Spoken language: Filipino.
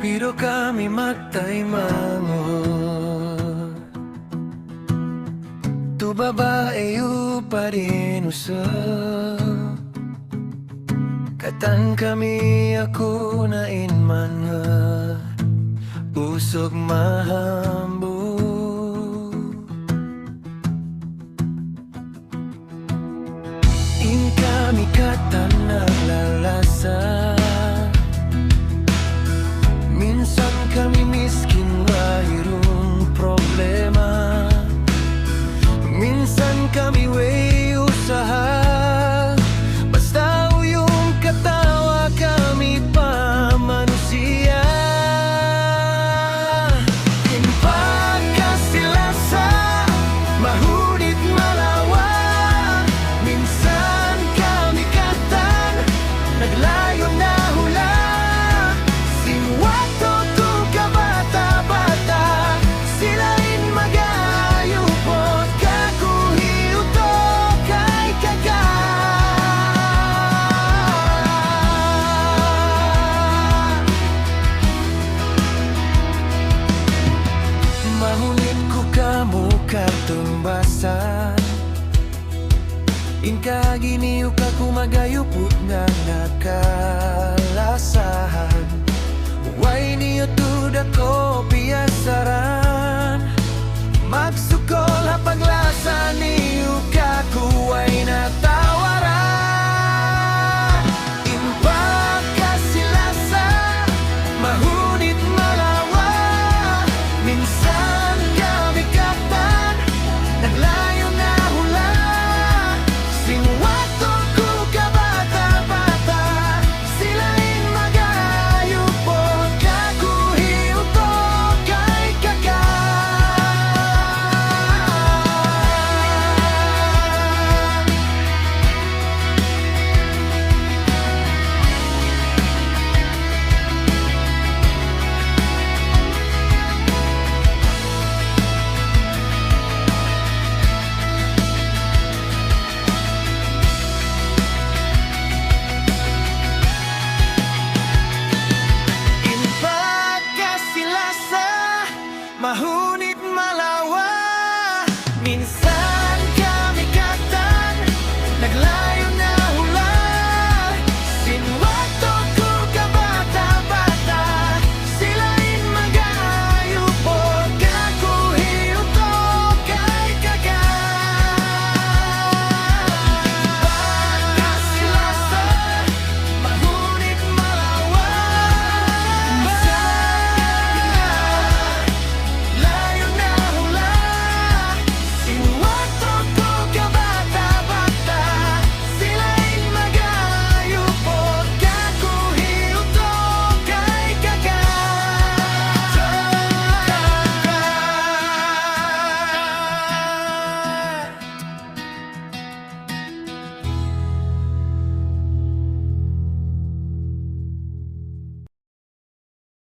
Biro kami magtaymangon. Tu babae pa rin usap. Katan kami ako na inman nga usog mahambo. In kami katan naglalasa. Minsan kami miskin mayroong problema. Minsan kami way usaha. Basta yung katawa kami pa manusia. Inpagkasilasa, mahunit malawa. Minsan kami katan, naglayo na hula. Sinwato to kabata-bata, silain magayupot. Kakuhiyo to kay kaka. Mahunit ko kamo katumbasan. Inkaginiyo ka kumagayupot nga nakalasahan. Why niyo to dako piyasaran?